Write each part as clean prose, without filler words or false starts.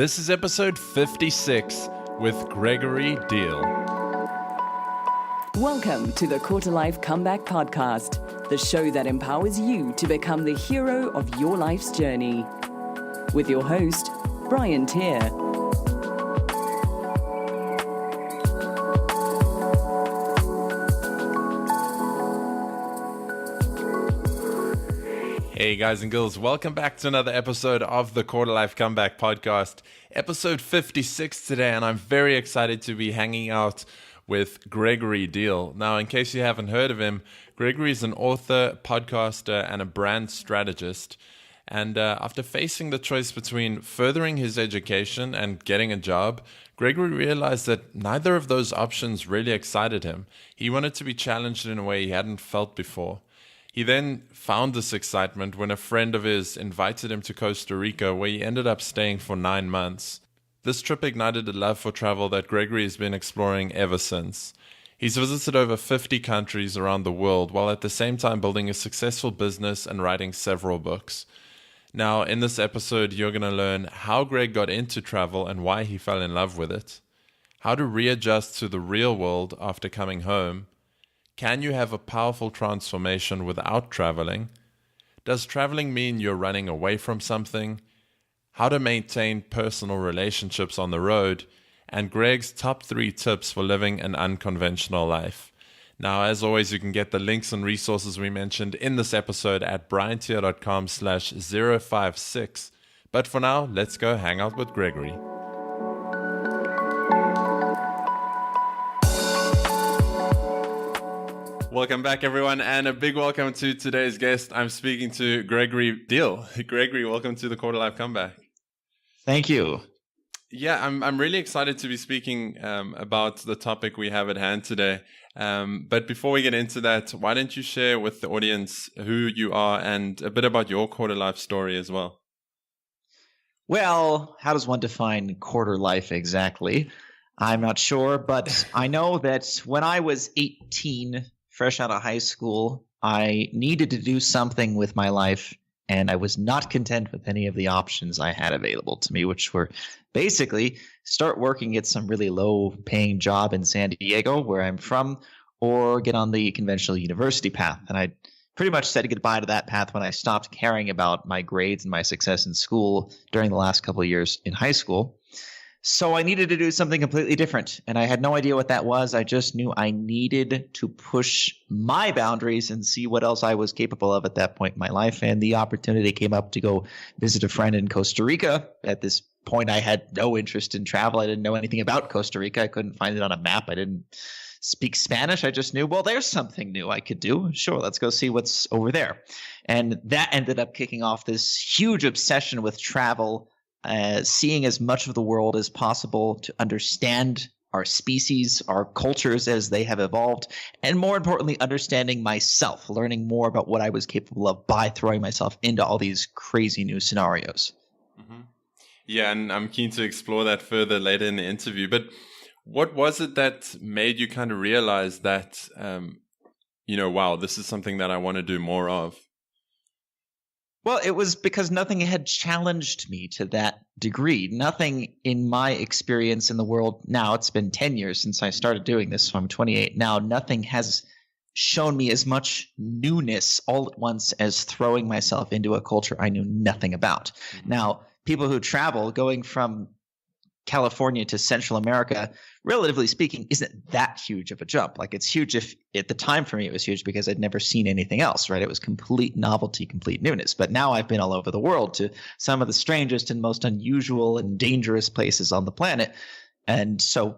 This is episode 56 with Gregory Diehl. Welcome to the Quarter Life Comeback Podcast, the show that empowers you to become the hero of your life's journey. With your host, Brian Tier. Hey guys and girls, welcome back to another episode of the Quarter Life Comeback Podcast, episode 56 today, and I'm very excited to be hanging out with Gregory Diehl. Now, in case you haven't heard of him, Gregory is an author, podcaster, and a brand strategist. And after facing the choice between furthering his education and getting a job, Gregory realized that neither of those options really excited him. He wanted to be challenged in a way he hadn't felt before. He then found this excitement when a friend of his invited him to Costa Rica, where he ended up staying for 9 months. This trip ignited a love for travel that Gregory has been exploring ever since. He's visited over 50 countries around the world, while at the same time building a successful business and writing several books. Now, in this episode, you're going to learn how Greg got into travel and why he fell in love with it, how to readjust to the real world after coming home. Can you have a powerful transformation without traveling? Does traveling mean you're running away from something? How to maintain personal relationships on the road? And Greg's top 3 tips for living an unconventional life. Now, as always, you can get the links and resources we mentioned in this episode at briantier.com/056. But for now, let's go hang out with Gregory. Welcome back, everyone, and a big welcome to today's guest. I'm speaking to Gregory Diehl. Gregory, welcome to the Quarter Life Comeback. Thank you. Yeah, I'm really excited to be speaking about the topic we have at hand today. But before we get into that, why don't you share with the audience who you are and a bit about your quarter life story as well? Well, how does one define quarter life exactly? I'm not sure, but I know that when I was 18, fresh out of high school, I needed to do something with my life, and I was not content with any of the options I had available to me, which were basically start working at some really low-paying job in San Diego, where I'm from, or get on the conventional university path. And I pretty much said goodbye to that path when I stopped caring about my grades and my success in school during the last couple of years in high school. So I needed to do something completely different, and I had no idea what that was. I just knew I needed to push my boundaries and see what else I was capable of at that point in my life, and the opportunity came up to go visit a friend in Costa Rica. At this point, I had no interest in travel. I didn't know anything about Costa Rica. I couldn't find it on a map. I didn't speak Spanish. I just knew, well, there's something new I could do. Sure, let's go see what's over there. And that ended up kicking off this huge obsession with travel, seeing as much of the world as possible to understand our species, our cultures as they have evolved, and more importantly, understanding myself, learning more about what I was capable of by throwing myself into all these crazy new scenarios. Mm-hmm. Yeah, and I'm keen to explore that further later in the interview. But what was it that made you kind of realize that, wow, this is something that I want to do more of? Well, it was because nothing had challenged me to that degree. Nothing in my experience in the world now, it's been 10 years since I started doing this, so I'm 28 now. Nothing has shown me as much newness all at once as throwing myself into a culture I knew nothing about. Mm-hmm. Now, people who travel going from California to Central America, relatively speaking, isn't that huge of a jump. Like, it's huge if at the time for me it was huge because I'd never seen anything else, right? It was complete novelty, complete newness. But now I've been all over the world to some of the strangest and most unusual and dangerous places on the planet. And so,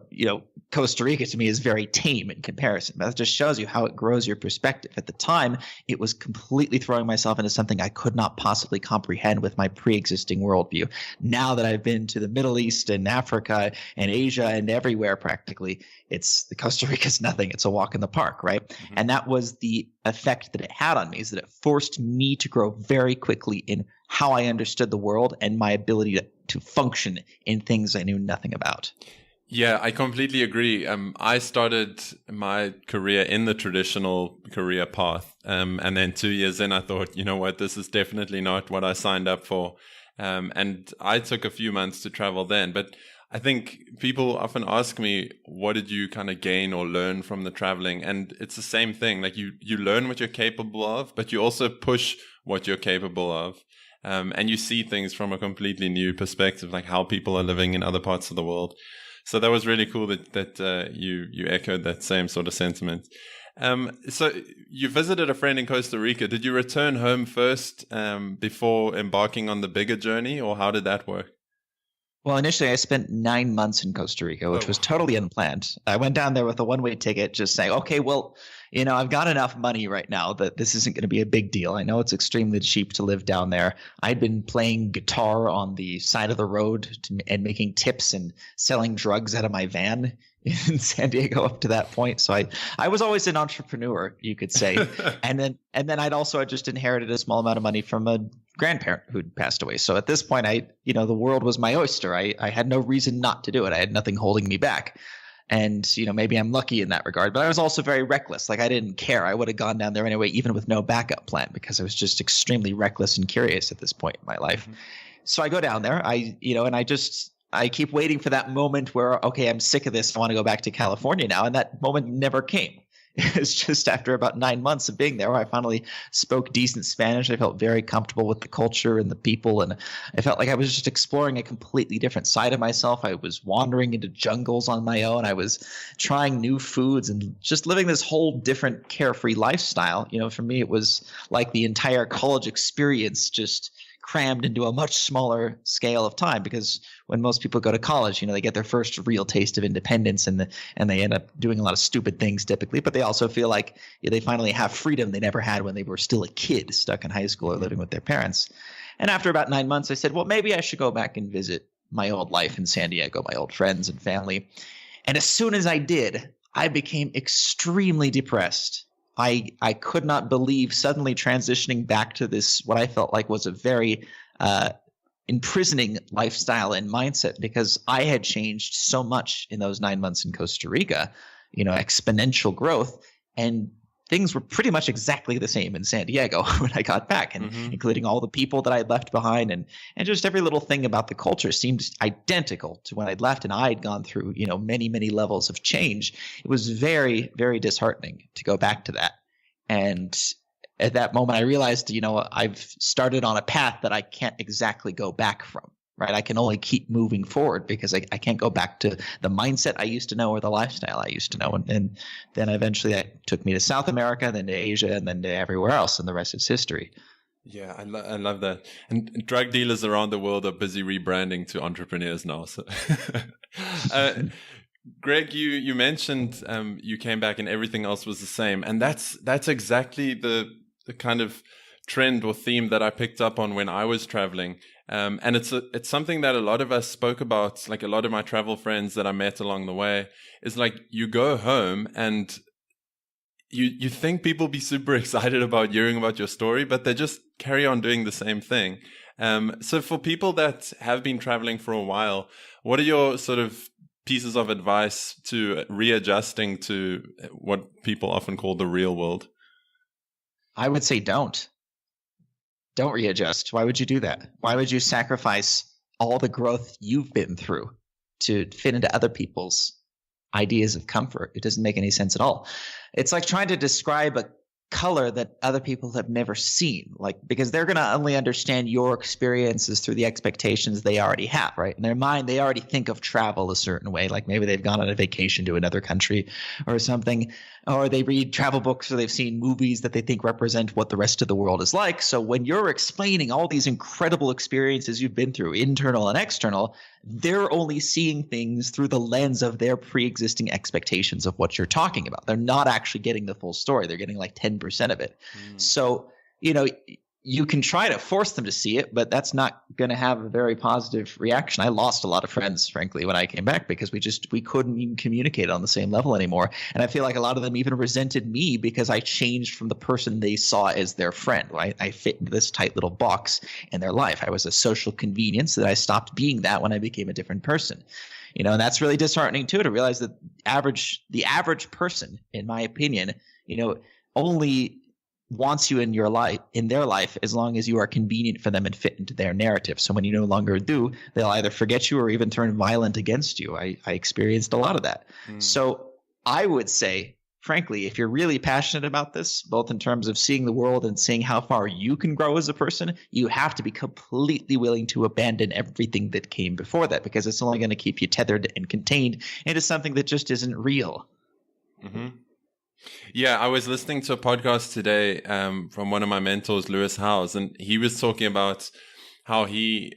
Costa Rica to me is very tame in comparison. But that just shows you how it grows your perspective. At the time, it was completely throwing myself into something I could not possibly comprehend with my pre-existing worldview. Now that I've been to the Middle East and Africa and Asia and everywhere practically, the Costa Rica's nothing. It's a walk in the park, right? Mm-hmm. And that was the effect that it had on me, is that it forced me to grow very quickly in how I understood the world and my ability to function in things I knew nothing about. Yeah, I completely agree. I started my career in the traditional career path. And then 2 years in, I thought, you know what, this is definitely not what I signed up for. And I took a few months to travel then. But I think people often ask me, what did you kind of gain or learn from the traveling? And it's the same thing. Like you learn what you're capable of, but you also push what you're capable of. And you see things from a completely new perspective, like how people are living in other parts of the world. So that was really cool that you echoed that same sort of sentiment. So you visited a friend in Costa Rica. Did you return home first before embarking on the bigger journey, or how did that work? Well, initially I spent 9 months in Costa Rica, which was totally unplanned. I went down there with a one-way ticket, just saying, okay, well, I've got enough money right now that this isn't going to be a big deal. I know it's extremely cheap to live down there. I'd been playing guitar on the side of the road and making tips and selling drugs out of my van in San Diego up to that point. So I was always an entrepreneur, you could say. and then I just inherited a small amount of money from a grandparent who'd passed away. So at this point, the world was my oyster. I had no reason not to do it. I had nothing holding me back. And, maybe I'm lucky in that regard, but I was also very reckless. Like I didn't care. I would have gone down there anyway, even with no backup plan, because I was just extremely reckless and curious at this point in my life. Mm-hmm. So I go down there, I keep waiting for that moment where, okay, I'm sick of this. I want to go back to California now. And that moment never came. It was just after about 9 months of being there where I finally spoke decent Spanish. I felt very comfortable with the culture and the people. And I felt like I was just exploring a completely different side of myself. I was wandering into jungles on my own. I was trying new foods and just living this whole different carefree lifestyle. For me, it was like the entire college experience just crammed into a much smaller scale of time, because when most people go to college, they get their first real taste of independence and they end up doing a lot of stupid things typically, but they also feel like they finally have freedom they never had when they were still a kid stuck in high school or living with their parents. And after about 9 months, I said, well, maybe I should go back and visit my old life in San Diego, my old friends and family. And as soon as I did, I became extremely depressed. I could not believe suddenly transitioning back to this, what I felt like was a very imprisoning lifestyle and mindset, because I had changed so much in those 9 months in Costa Rica, exponential growth, and things were pretty much exactly the same in San Diego when I got back, and including all the people that I had left behind, and just every little thing about the culture seemed identical to when I'd left, and I had gone through, many, many levels of change. It was very, very disheartening to go back to that. And at that moment, I realized, I've started on a path that I can't exactly go back from. Right? I can only keep moving forward because I can't go back to the mindset I used to know or the lifestyle I used to know. And then eventually that took me to South America, then to Asia, and then to everywhere else, and the rest is history. Yeah, I love that. And drug dealers around the world are busy rebranding to entrepreneurs now. So, Greg, you mentioned you came back and everything else was the same, and that's exactly the kind of trend or theme that I picked up on when I was traveling. And it's something that a lot of us spoke about, like a lot of my travel friends that I met along the way, is like you go home and you think people be super excited about hearing about your story, but they just carry on doing the same thing. So for people that have been traveling for a while, what are your sort of pieces of advice to readjusting to what people often call the real world? I would say don't readjust. Why would you do that? Why would you sacrifice all the growth you've been through to fit into other people's ideas of comfort? It doesn't make any sense at all. It's like trying to describe a color that other people have never seen, because they're going to only understand your experiences through the expectations they already have, right? In their mind, they already think of travel a certain way, like maybe they've gone on a vacation to another country or something, or they read travel books or they've seen movies that they think represent what the rest of the world is like. So when you're explaining all these incredible experiences you've been through, internal and external, they're only seeing things through the lens of their pre-existing expectations of what you're talking about. They're not actually getting the full story. They're getting like 10% of it. So, you can try to force them to see it, but that's not going to have a very positive reaction. I lost a lot of friends, frankly, when I came back, because we couldn't even communicate on the same level anymore. And I feel like a lot of them even resented me because I changed from the person they saw as their friend. I fit into this tight little box in their life. I was a social convenience that I stopped being that when I became a different person. And that's really disheartening too, to realize that the average person, in my opinion, only wants you in your life, in their life, as long as you are convenient for them and fit into their narrative. So when you no longer do, they'll either forget you or even turn violent against you. I experienced a lot of that. So I would say, frankly, if you're really passionate about this, both in terms of seeing the world and seeing how far you can grow as a person, you have to be completely willing to abandon everything that came before that, because it's only going to keep you tethered and contained into something that just isn't real. Mm-hmm. Yeah, I was listening to a podcast today from one of my mentors, Lewis Howes, and he was talking about how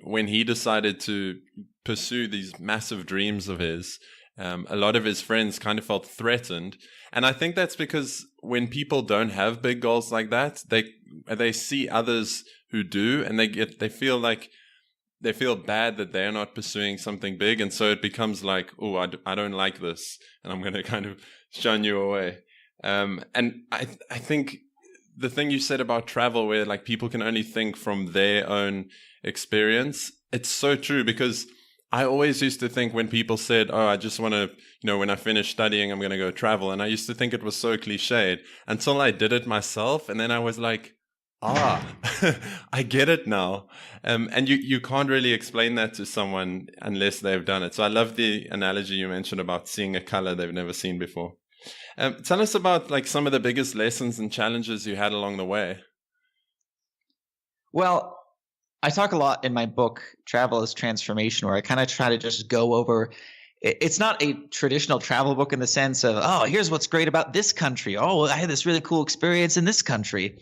when he decided to pursue these massive dreams of his, a lot of his friends kind of felt threatened. And I think that's because when people don't have big goals like that, they see others who do, and they feel bad that they're not pursuing something big. And so it becomes like, oh, I don't like this, and I'm going to kind of shun you away. And I think the thing you said about travel, where like people can only think from their own experience, it's so true, because I always used to think when people said, oh, I just want to, when I finish studying, I'm going to go travel. And I used to think it was so cliched until I did it myself. And then I was like, I get it now. And you can't really explain that to someone unless they've done it. So I love the analogy you mentioned about seeing a color they've never seen before. Tell us about like some of the biggest lessons and challenges you had along the way. Well, I talk a lot in my book, Travel is Transformation, where I kind of try to just go over. It's not a traditional travel book in the sense of, oh, here's what's great about this country. Oh, I had this really cool experience in this country.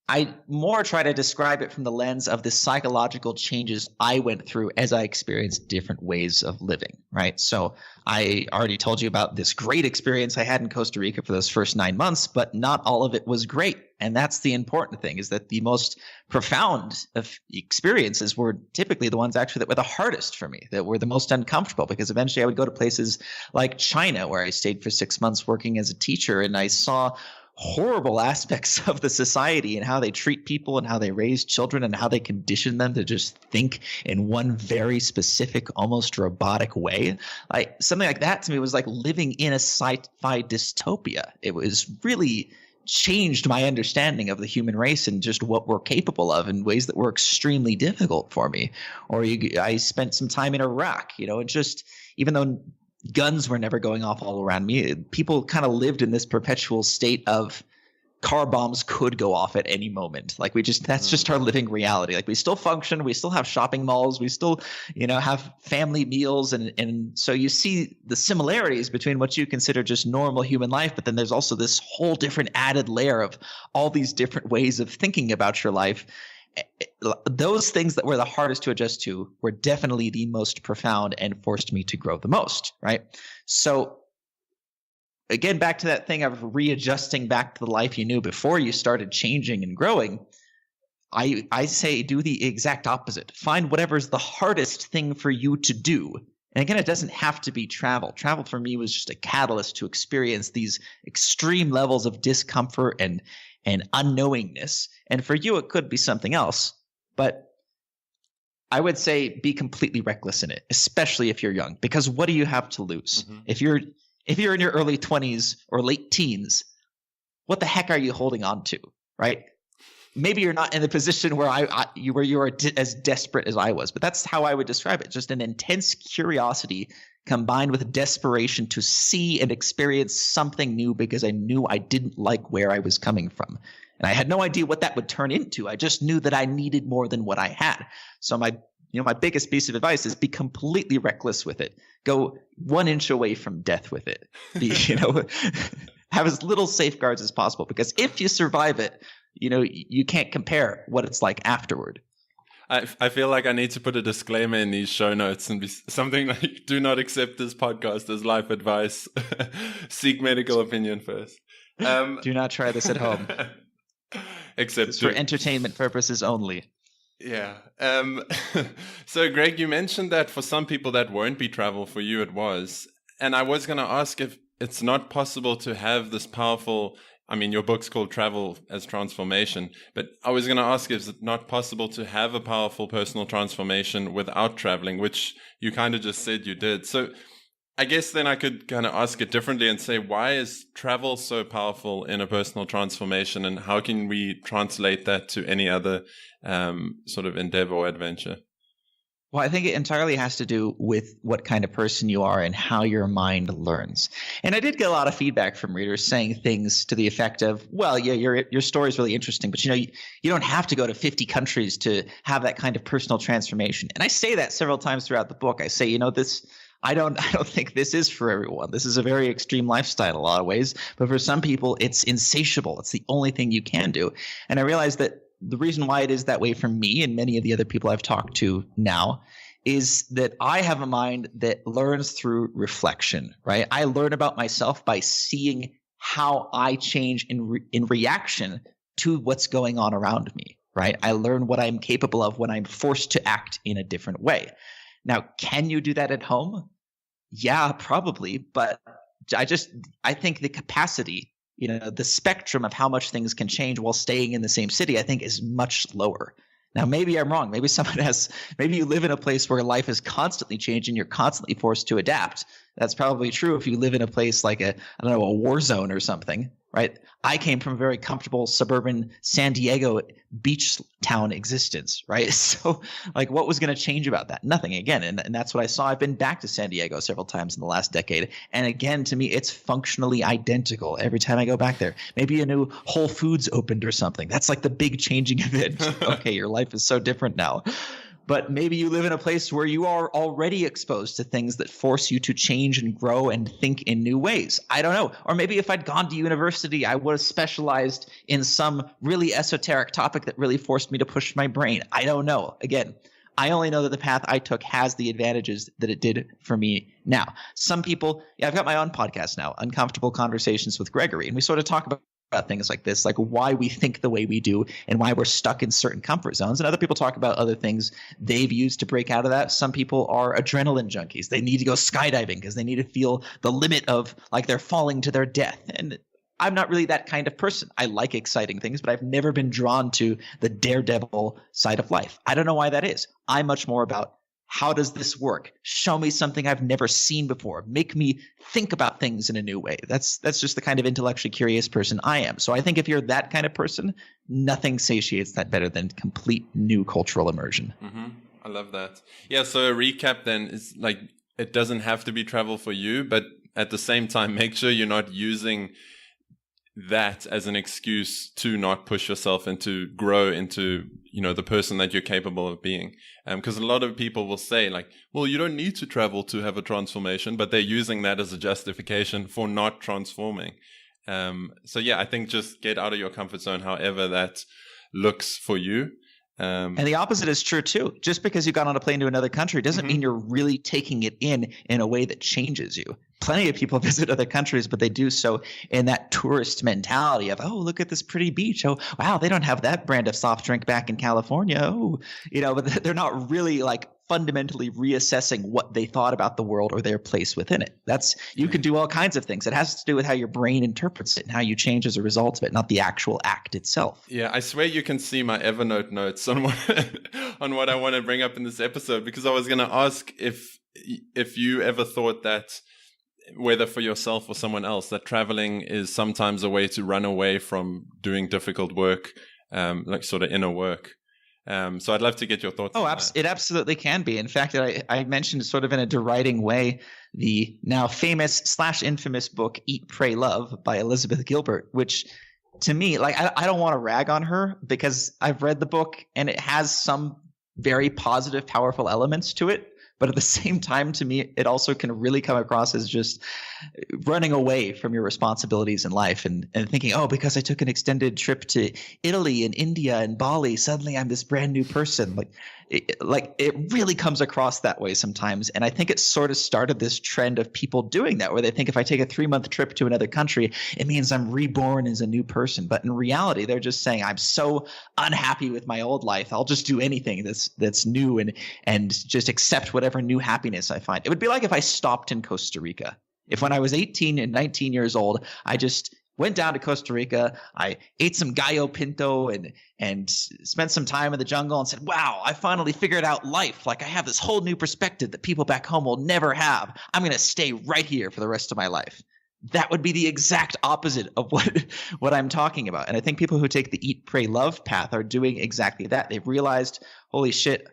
I more try to describe it from the lens of the psychological changes I went through as I experienced different ways of living, right? So I already told you about this great experience I had in Costa Rica for those first 9 months, but not all of it was great. And that's the important thing, is that the most profound of experiences were typically the ones actually that were the hardest for me, that were the most uncomfortable, because eventually I would go to places like China, where I stayed for 6 months working as a teacher, and I saw horrible aspects of the society and how they treat people and how they raise children and how they condition them to just think in one very specific, almost robotic way. Like something like that to me was like living in a sci-fi dystopia. It was really changed my understanding of the human race and just what we're capable of in ways that were extremely difficult for me. Or I spent some time in Iraq, and just even though guns were never going off all around me, people kind of lived in this perpetual state of car bombs could go off at any moment. Like that's just our living reality. Like we still function, we still have shopping malls, we still, have family meals. And so you see the similarities between what you consider just normal human life, but then there's also this whole different added layer of all these different ways of thinking about your life. Those things that were the hardest to adjust to were definitely the most profound and forced me to grow the most, right? So again, back to that thing of readjusting back to the life you knew before you started changing and growing, I say do the exact opposite. Find whatever's the hardest thing for you to do. And again, it doesn't have to be travel. Travel for me was just a catalyst to experience these extreme levels of discomfort and unknowingness. And for you, it could be something else. But I would say be completely reckless in it, especially if you're young, because what do you have to lose? Mm-hmm. If you're in your early 20s or late teens, what the heck are you holding on to, right? Maybe you're not in the position where you are as desperate as I was, but that's how I would describe it. Just an intense curiosity combined with desperation to see and experience something new, because I knew I didn't like where I was coming from. And I had no idea what that would turn into. I just knew that I needed more than what I had. So my biggest piece of advice is be completely reckless with it. Go 1 inch away from death with it. Have as little safeguards as possible, because if you survive it, you can't compare what it's like afterward. I feel like I need to put a disclaimer in these show notes and be something like, do not accept this podcast as life advice. Seek medical opinion first. Do not try this at home. Except for entertainment purposes only. Yeah. So Greg, you mentioned that for some people that won't be travel, for you it was. And I was going to ask if it's not possible to have this powerful, your book's called Travel as Transformation, but I was going to ask if it's not possible to have a powerful personal transformation without traveling, which you kind of just said you did. So I guess then I could kind of ask it differently and say, why is travel so powerful in a personal transformation, and how can we translate that to any other sort of endeavor or adventure? Well, I think it entirely has to do with what kind of person you are and how your mind learns. And I did get a lot of feedback from readers saying things to the effect of, well, yeah, your story is really interesting, but you don't have to go to 50 countries to have that kind of personal transformation. And I say that several times throughout the book. I say, this I don't think this is for everyone. This is a very extreme lifestyle in a lot of ways, but for some people it's insatiable. It's the only thing you can do. And I realized that the reason why it is that way for me and many of the other people I've talked to now is that I have a mind that learns through reflection, right? I learn about myself by seeing how I change in reaction to what's going on around me, right? I learn what I'm capable of when I'm forced to act in a different way. Now, can you do that at home? Yeah, probably. But I think the capacity, the spectrum of how much things can change while staying in the same city, I think is much lower. Now, maybe I'm wrong. Maybe you live in a place where life is constantly changing. You're constantly forced to adapt. That's probably true if you live in a place like a war zone or something, right? I came from a very comfortable suburban San Diego beach town existence, right? So what was going to change about that? Nothing, again. And that's what I saw. I've been back to San Diego several times in the last decade. And again, to me, it's functionally identical every time I go back there. Maybe a new Whole Foods opened or something. That's like the big changing event. Okay, your life is so different now. But maybe you live in a place where you are already exposed to things that force you to change and grow and think in new ways. I don't know. Or maybe if I'd gone to university, I would have specialized in some really esoteric topic that really forced me to push my brain. I don't know. Again, I only know that the path I took has the advantages that it did for me now. Some people, I've got my own podcast now, Uncomfortable Conversations with Gregory, and we sort of talk about things like this, like why we think the way we do and why we're stuck in certain comfort zones. And other people talk about other things they've used to break out of that. Some people are adrenaline junkies. They need to go skydiving because they need to feel the limit of they're falling to their death. And I'm not really that kind of person. I like exciting things, but I've never been drawn to the daredevil side of life. I don't know why that is. I'm much more about, how does this work? Show me something I've never seen before. Make me think about things in a new way. That's just the kind of intellectually curious person I am. So I think if you're that kind of person, nothing satiates that better than complete new cultural immersion. Mm-hmm. I love that. Yeah, so a recap then is it doesn't have to be travel for you, but at the same time, make sure you're not using that as an excuse to not push yourself and to grow into the person that you're capable of being, because a lot of people will say well, you don't need to travel to have a transformation, but they're using that as a justification for not transforming. So yeah, I think just get out of your comfort zone, however that looks for you. And the opposite is true too. Just because you got on a plane to another country doesn't mean you're really taking it in a way that changes you. Plenty of people visit other countries, but they do so in that tourist mentality of, oh, look at this pretty beach. Oh, wow, they don't have that brand of soft drink back in California. Oh, but they're not really fundamentally reassessing what they thought about the world or their place within it. You could do all kinds of things. It has to do with how your brain interprets it and how you change as a result of it, not the actual act itself. Yeah, I swear you can see my Evernote notes on what I want to bring up in this episode, because I was going to ask if you ever thought that, whether for yourself or someone else, that traveling is sometimes a way to run away from doing difficult work, sort of inner work. So I'd love to get your thoughts on that. It absolutely can be. In fact, I mentioned sort of in a deriding way the now famous / infamous book Eat, Pray, Love by Elizabeth Gilbert, which to me, I don't want to rag on her because I've read the book and it has some very positive, powerful elements to it. But at the same time, to me, it also can really come across as just running away from your responsibilities in life and thinking, oh, because I took an extended trip to Italy and India and Bali, suddenly I'm this brand new person. It really comes across that way sometimes. And I think it sort of started this trend of people doing that, where they think if I take a 3-month trip to another country, it means I'm reborn as a new person. But in reality, they're just saying, I'm so unhappy with my old life. I'll just do anything that's new and just accept whatever new happiness I find. It would be like if I stopped in Costa Rica. If when I was 18 and 19 years old, I just went down to Costa Rica. I ate some gallo pinto and spent some time in the jungle and said, wow, I finally figured out life. Like I have this whole new perspective that people back home will never have. I'm going to stay right here for the rest of my life. That would be the exact opposite of what I'm talking about. And I think people who take the eat, pray, love path are doing exactly that. They've realized, holy shit.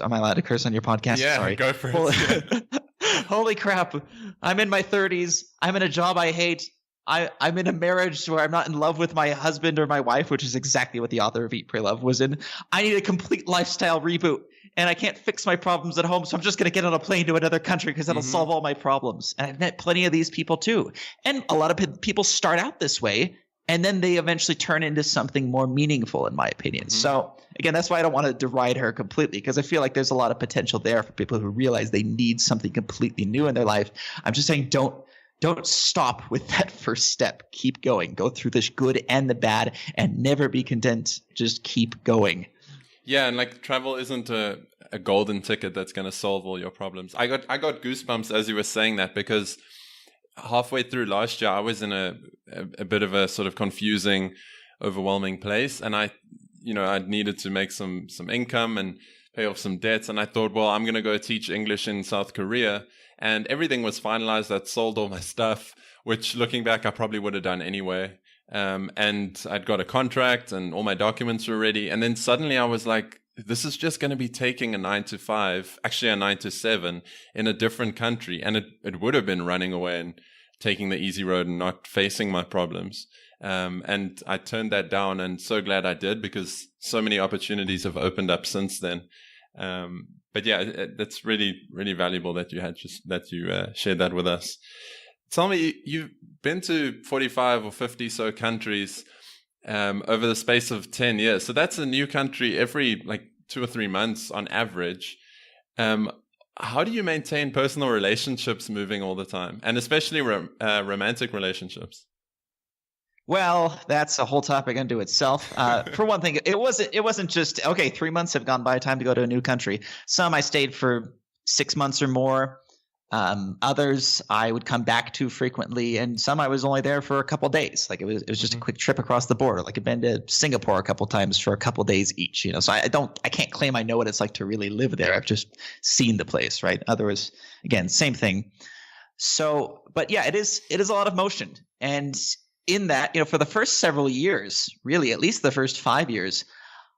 Am I allowed to curse on your podcast? Yeah, Sorry. Go for it. Holy crap. I'm in my 30s. I'm in a job I hate. I'm in a marriage where I'm not in love with my husband or my wife, which is exactly what the author of Eat, Pray, Love was in. I need a complete lifestyle reboot, and I can't fix my problems at home, so I'm just going to get on a plane to another country because that'll solve all my problems. And I've met plenty of these people too. And a lot of people start out this way, and then they eventually turn into something more meaningful, in my opinion. So again, that's why I don't want to deride her completely, because I feel like there's a lot of potential there for people who realize they need something completely new in their life. I'm just saying don't stop with that first step. Keep going. Go through the good and the bad and never be content. Just keep going. Yeah, and like travel isn't a golden ticket that's going to solve all your problems. I got goosebumps as you were saying that, because halfway through last year I was in a bit of a sort of confusing, overwhelming place, and I needed to make some income and pay off some debts, and I thought, well, I'm going to go teach English in South Korea. And everything was finalized. I'd sold all my stuff, which looking back, I probably would have done anyway. And I'd got a contract and all my documents were ready. And then suddenly I was like, this is just going to be taking a 9 to 5, actually a 9 to 7 in a different country. And it would have been running away and taking the easy road and not facing my problems. And I turned that down, and so glad I did, because so many opportunities have opened up since then. But yeah, that's really, really valuable that you shared that with us. Tell me, you've been to 45 or 50 so countries over the space of 10 years. So that's a new country every like 2 or 3 months on average. How do you maintain personal relationships moving all the time, and especially romantic relationships? Well, that's a whole topic unto itself. For one thing, it wasn't just, okay, 3 months have gone by, time to go to a new country. Some I stayed for 6 months or more. Others I would come back to frequently, and some I was only there for a couple of days. Like it was just a quick trip across the border. Like I've been to Singapore a couple of times for a couple of days each, So I can't claim I know what it's like to really live there. I've just seen the place, right? Others, again, same thing. So, but yeah, it is a lot of motion. And in that, for the first several years, really, at least the first 5 years,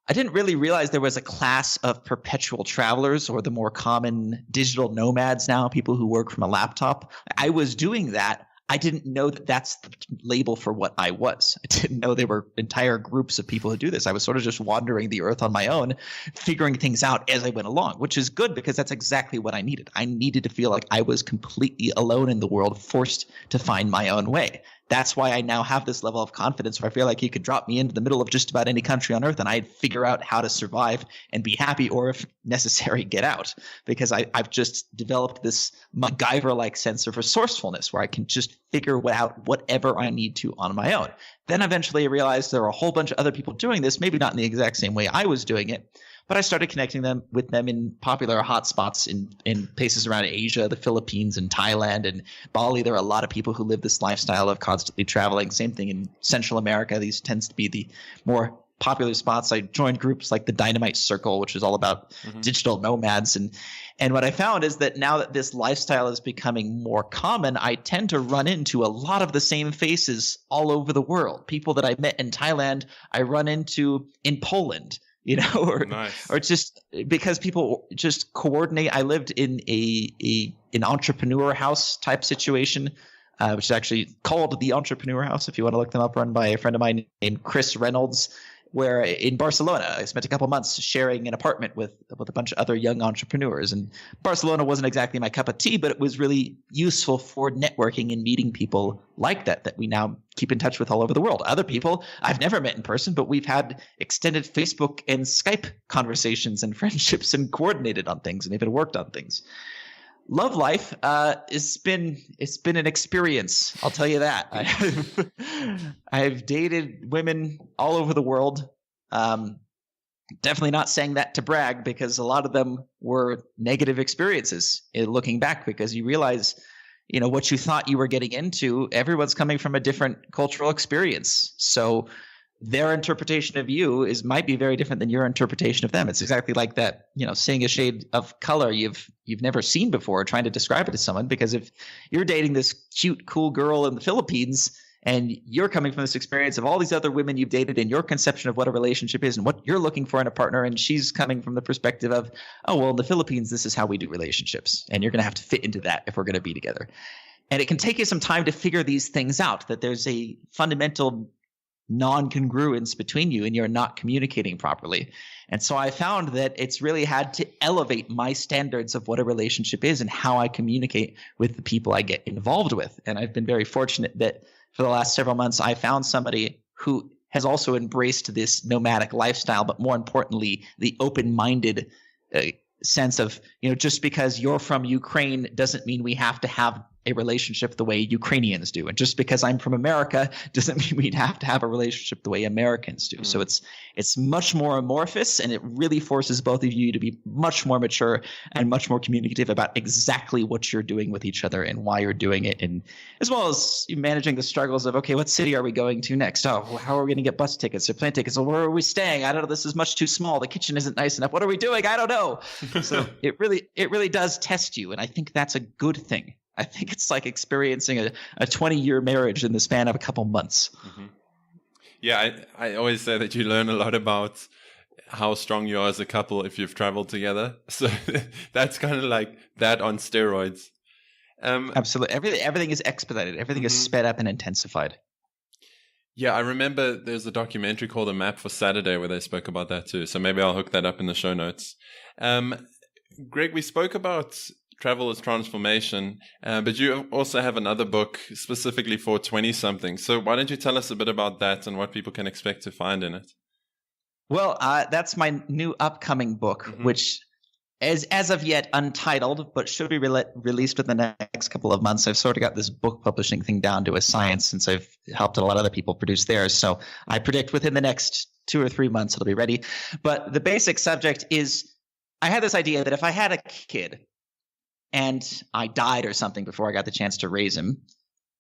I didn't really realize there was a class of perpetual travelers, or the more common digital nomads now, people who work from a laptop. I was doing that. I didn't know that that's the label for what I was. I didn't know there were entire groups of people who do this. I was sort of just wandering the earth on my own, figuring things out as I went along, which is good because that's exactly what I needed. I needed to feel like I was completely alone in the world, forced to find my own way. That's why I now have this level of confidence where I feel like you could drop me into the middle of just about any country on earth and I'd figure out how to survive and be happy, or if necessary, get out, because I've just developed this MacGyver-like sense of resourcefulness where I can just figure out whatever I need to on my own. Then eventually I realized there were a whole bunch of other people doing this, maybe not in the exact same way I was doing it, but I started connecting with them in popular hotspots in places around Asia, the Philippines and Thailand and Bali. There are a lot of people who live this lifestyle of constantly traveling. Same thing in Central America. These tends to be the more popular spots. I joined groups like the Dynamite Circle, which is all about digital nomads. And what I found is that now that this lifestyle is becoming more common, I tend to run into a lot of the same faces all over the world. People that I met in Thailand, I run into in Poland. Or just because people just coordinate. I lived in an entrepreneur house type situation, which is actually called the Entrepreneur House, if you want to look them up, run by a friend of mine named Chris Reynolds, where in Barcelona, I spent a couple months sharing an apartment with a bunch of other young entrepreneurs. And Barcelona wasn't exactly my cup of tea, but it was really useful for networking and meeting people like that we now keep in touch with all over the world. Other people I've never met in person, but we've had extended Facebook and Skype conversations and friendships and coordinated on things and even worked on things. Love life, it's been an experience. I'll tell you that. I've dated women all over the world. Definitely not saying that to brag, because a lot of them were negative experiences looking back, because you realize what you thought you were getting into, everyone's coming from a different cultural experience. So their interpretation of you might be very different than your interpretation of them. It's exactly like that, seeing a shade of color you've never seen before, trying to describe it to someone. Because if you're dating this cute, cool girl in the Philippines and you're coming from this experience of all these other women you've dated and your conception of what a relationship is and what you're looking for in a partner, and she's coming from the perspective of, oh, well, in the Philippines, this is how we do relationships, and you're going to have to fit into that if we're going to be together. And it can take you some time to figure these things out, that there's a fundamental non-congruence between you and you're not communicating properly. And so I found that it's really had to elevate my standards of what a relationship is and how I communicate with the people I get involved with. And I've been very fortunate that for the last several months, I found somebody who has also embraced this nomadic lifestyle, but more importantly, the open-minded sense of, just because you're from Ukraine doesn't mean we have to have a relationship the way Ukrainians do. And just because I'm from America doesn't mean we'd have to have a relationship the way Americans do. So it's much more amorphous, and it really forces both of you to be much more mature and much more communicative about exactly what you're doing with each other and why you're doing it. And as well as managing the struggles of, okay, what city are we going to next? Oh, how are we going to get bus tickets or plane tickets? Well, where are we staying? I don't know. This is much too small. The kitchen isn't nice enough. What are we doing? I don't know. So it really does test you. And I think that's a good thing. I think it's like experiencing a 20-year marriage in the span of a couple months. Mm-hmm. Yeah, I always say that you learn a lot about how strong you are as a couple if you've traveled together. So that's kind of like that on steroids. Absolutely. Everything is expedited. Everything is sped up and intensified. Yeah, I remember there's a documentary called A Map for Saturday where they spoke about that too. So maybe I'll hook that up in the show notes. Greg, we spoke about travel as transformation, but you also have another book specifically for 20-somethings. So why don't you tell us a bit about that and what people can expect to find in it? Well, that's my new upcoming book, which is as of yet untitled, but should be released within the next couple of months. I've sort of got this book publishing thing down to a science since I've helped a lot of other people produce theirs. So I predict within the next 2 or 3 months it'll be ready. But the basic subject is, I had this idea that if I had a kid and I died or something before I got the chance to raise him,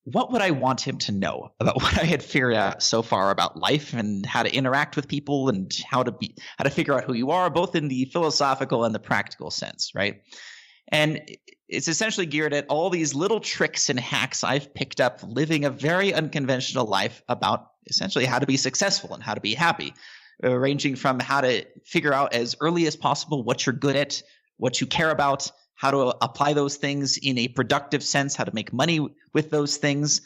what would I want him to know about what I had figured out so far about life and how to interact with people and how to figure out who you are, both in the philosophical and the practical sense, right? And it's essentially geared at all these little tricks and hacks I've picked up living a very unconventional life about essentially how to be successful and how to be happy, ranging from how to figure out as early as possible what you're good at, what you care about, how to apply those things in a productive sense, how to make money with those things.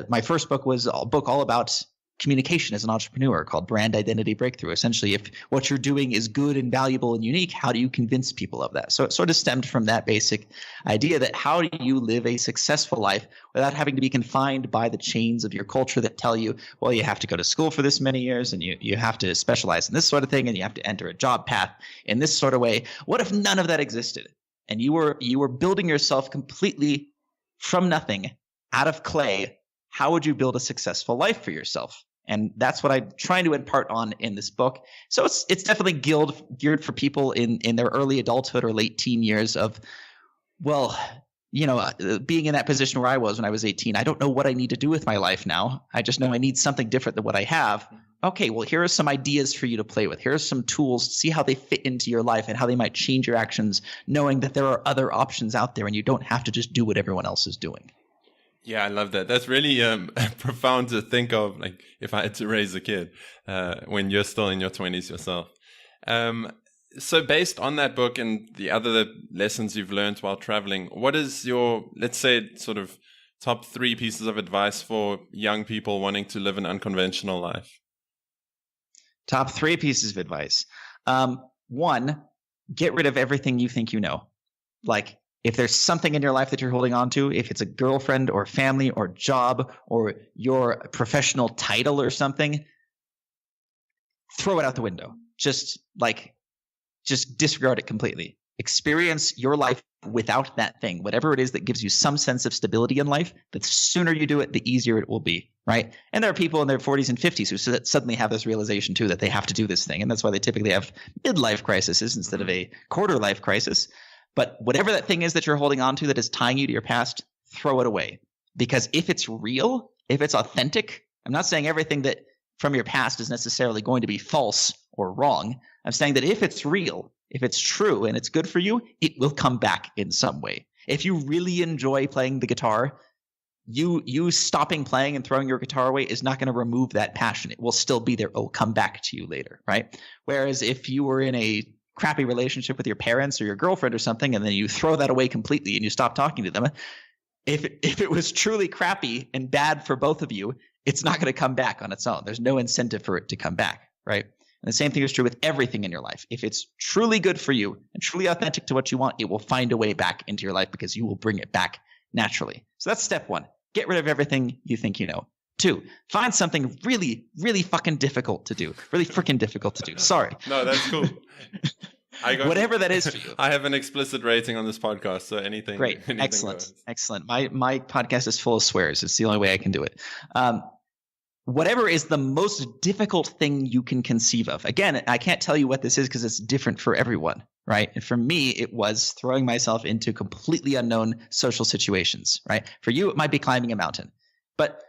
My first book was a book all about communication as an entrepreneur called Brand Identity Breakthrough. Essentially, if what you're doing is good and valuable and unique, how do you convince people of that? So it sort of stemmed from that basic idea that how do you live a successful life without having to be confined by the chains of your culture that tell you, well, you have to go to school for this many years and you have to specialize in this sort of thing and you have to enter a job path in this sort of way. What if none of that existed? And you were building yourself completely from nothing, out of clay. How would you build a successful life for yourself? And that's what I'm trying to impart on in this book. So it's definitely geared for people in their early adulthood or late teen years of, well, being in that position where I was when I was 18. I don't know what I need to do with my life now. I just know I need something different than what I have. Okay, well, here are some ideas for you to play with. Here are some tools to see how they fit into your life and how they might change your actions, knowing that there are other options out there and you don't have to just do what everyone else is doing. Yeah, I love that. That's really profound to think of, like if I had to raise a kid when you're still in your 20s yourself. So based on that book and the other lessons you've learned while traveling, what is your, let's say, sort of top 3 pieces of advice for young people wanting to live an unconventional life? Top 3 pieces of advice. 1, get rid of everything you think you know. Like, if there's something in your life that you're holding on to, if it's a girlfriend or family or job or your professional title or something, throw it out the window. Just disregard it completely. Experience your life without that thing, whatever it is that gives you some sense of stability in life. The sooner you do it, the easier it will be, right? And there are people in their 40s and 50s who suddenly have this realization too that they have to do this thing. And that's why they typically have midlife crises instead of a quarter life crisis. But whatever that thing is that you're holding on to that is tying you to your past, throw it away. Because if it's real, if it's authentic, I'm not saying everything that from your past is necessarily going to be false or wrong. I'm saying that if it's real, if it's true and it's good for you, it will come back in some way. If you really enjoy playing the guitar, you stopping playing and throwing your guitar away is not going to remove that passion. It will still be there. It will come back to you later, right? Whereas if you were in a crappy relationship with your parents or your girlfriend or something, and then you throw that away completely and you stop talking to them, if it was truly crappy and bad for both of you, it's not going to come back on its own. There's no incentive for it to come back, right? And the same thing is true with everything in your life. If it's truly good for you and truly authentic to what you want, it will find a way back into your life because you will bring it back naturally. So that's step one. Get rid of everything you think you know. 2, find something really, really fucking difficult to do. Really freaking difficult to do. Sorry. No, that's cool. Whatever that is for you. I have an explicit rating on this podcast, so anything. Great. Excellent. Goes. Excellent. My podcast is full of swears. It's the only way I can do it. Whatever is the most difficult thing you can conceive of. Again, I can't tell you what this is because it's different for everyone, right? And for me, it was throwing myself into completely unknown social situations, right? For you, it might be climbing a mountain. But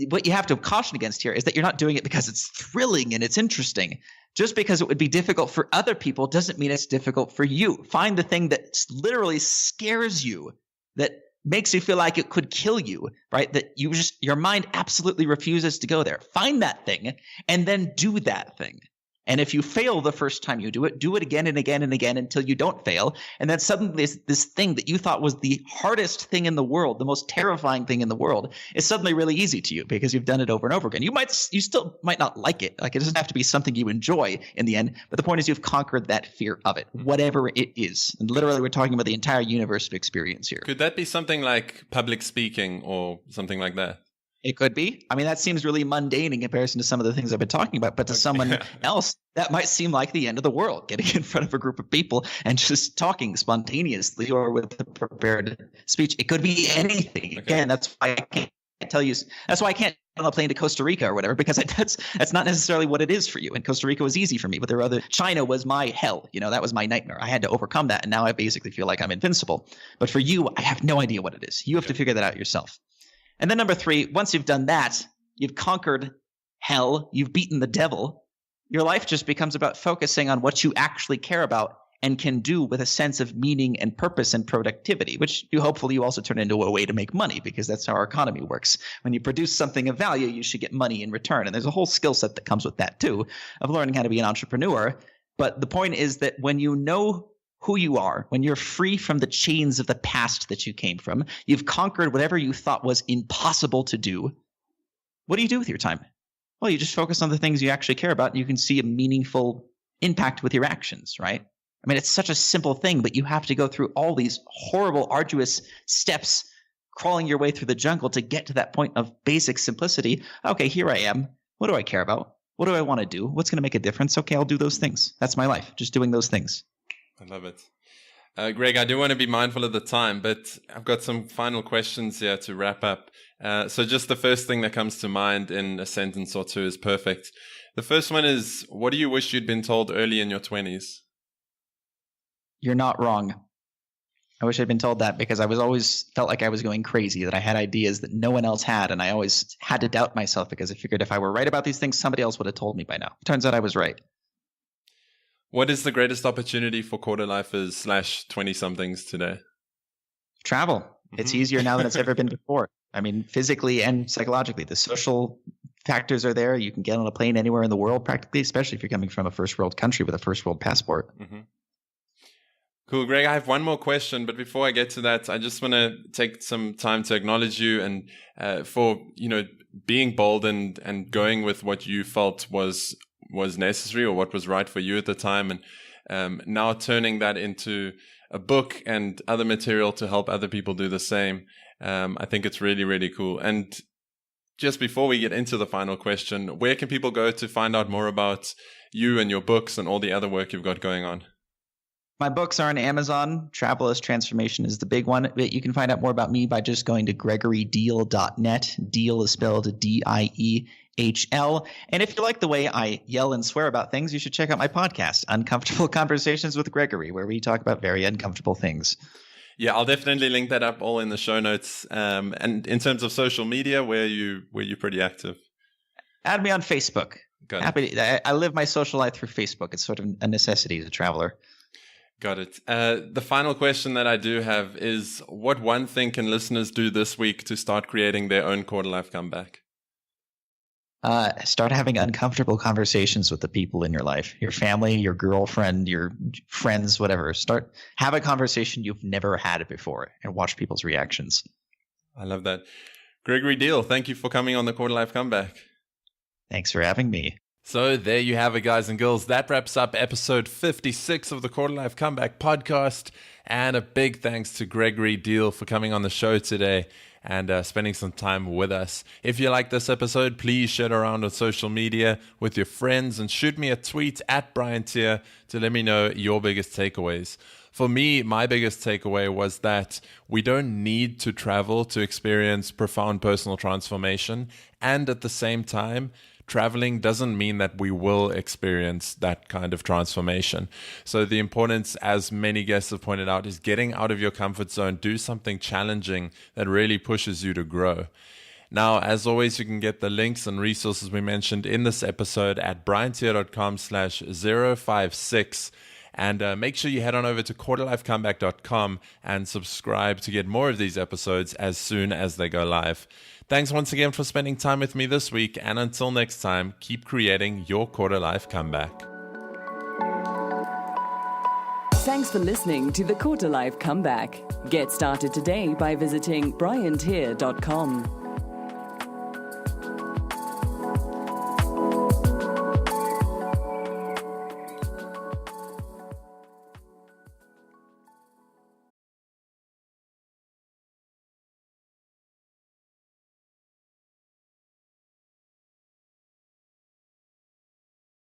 what you have to caution against here is that you're not doing it because it's thrilling and it's interesting. Just because it would be difficult for other people doesn't mean it's difficult for you. Find the thing that literally scares you, that makes you feel like it could kill you, right? That your mind absolutely refuses to go there. Find that thing and then do that thing. And if you fail the first time you do it again and again and again until you don't fail. And then suddenly this thing that you thought was the hardest thing in the world, the most terrifying thing in the world, is suddenly really easy to you because you've done it over and over again. You still might not like it. Like, it doesn't have to be something you enjoy in the end. But the point is you've conquered that fear of it, whatever it is. And literally we're talking about the entire universe of experience here. Could that be something like public speaking or something like that? It could be. I mean, that seems really mundane in comparison to some of the things I've been talking about. But to someone else, that might seem like the end of the world, getting in front of a group of people and just talking spontaneously or with a prepared speech. It could be anything. Okay. Again, that's why I can't tell you. That's why I can't get on a plane to Costa Rica or whatever, because that's not necessarily what it is for you. And Costa Rica was easy for me, but there were China was my hell. That was my nightmare. I had to overcome that. And now I basically feel like I'm invincible. But for you, I have no idea what it is. You have to figure that out yourself. And then number 3, once you've done that, you've conquered hell, you've beaten the devil, your life just becomes about focusing on what you actually care about and can do with a sense of meaning and purpose and productivity, which hopefully you also turn into a way to make money, because that's how our economy works. When you produce something of value, you should get money in return. And there's a whole skill set that comes with that too, of learning how to be an entrepreneur. But the point is that when you know who you are, when you're free from the chains of the past that you came from, you've conquered whatever you thought was impossible to do. What do you do with your time? Well, you just focus on the things you actually care about, and you can see a meaningful impact with your actions, right? I mean, it's such a simple thing, but you have to go through all these horrible, arduous steps, crawling your way through the jungle to get to that point of basic simplicity. Okay, here I am. What do I care about? What do I want to do? What's going to make a difference? Okay, I'll do those things. That's my life, just doing those things. I love it. Greg, I do want to be mindful of the time, but I've got some final questions here to wrap up. So just the first thing that comes to mind in a sentence or two is perfect. The first one is, what do you wish you'd been told early in your 20s? You're not wrong. I wish I'd been told that, because I was always felt like I was going crazy, that I had ideas that no one else had. And I always had to doubt myself, because I figured if I were right about these things, somebody else would have told me by now. Turns out I was right. What is the greatest opportunity for quarter-lifers / 20-somethings today? Travel. Mm-hmm. It's easier now than it's ever been before. I mean, physically and psychologically. The social factors are there. You can get on a plane anywhere in the world practically, especially if you're coming from a first world country with a first world passport. Mm-hmm. Cool, Greg. I have one more question, but before I get to that, I just want to take some time to acknowledge you and for being bold and going with what you felt was necessary or what was right for you at the time, and now turning that into a book and other material to help other people do the same. I think it's really, really cool. And just before we get into the final question, where can people go to find out more about you and your books and all the other work you've got going on? My books are on Amazon. Travel as Transformation is the big one. But you can find out more about me by just going to GregoryDiehl.net. Diehl is spelled D-I-E-H-L. And if you like the way I yell and swear about things, you should check out my podcast, Uncomfortable Conversations with Gregory, where we talk about very uncomfortable things. Yeah, I'll definitely link that up all in the show notes. And in terms of social media, where you pretty active? Add me on Facebook. Got it. I live my social life through Facebook. It's sort of a necessity as a traveler. Got it. The final question that I do have is, what one thing can listeners do this week to start creating their own quarter life comeback? Start having uncomfortable conversations with the people in your life, your family, your girlfriend, your friends, whatever. Have a conversation you've never had before and watch people's reactions. I love that. Gregory Diehl, thank you for coming on the Quarter Life Comeback. Thanks for having me. So there you have it, guys and girls. That wraps up episode 56 of the Quarter Life Comeback podcast. And a big thanks to Gregory Diehl for coming on the show today and spending some time with us. If you like this episode, please share it around on social media with your friends and shoot me a tweet at Brian Tier to let me know your biggest takeaways. For me, my biggest takeaway was that we don't need to travel to experience profound personal transformation. And at the same time, traveling doesn't mean that we will experience that kind of transformation. So the importance, as many guests have pointed out, is getting out of your comfort zone, do something challenging that really pushes you to grow. Now, as always, you can get the links and resources we mentioned in this episode at briantier.com/056. And make sure you head on over to quarterlifecomeback.com and subscribe to get more of these episodes as soon as they go live. Thanks once again for spending time with me this week. And until next time, keep creating your quarter life comeback. Thanks for listening to the Quarter Life Comeback. Get started today by visiting briantier.com.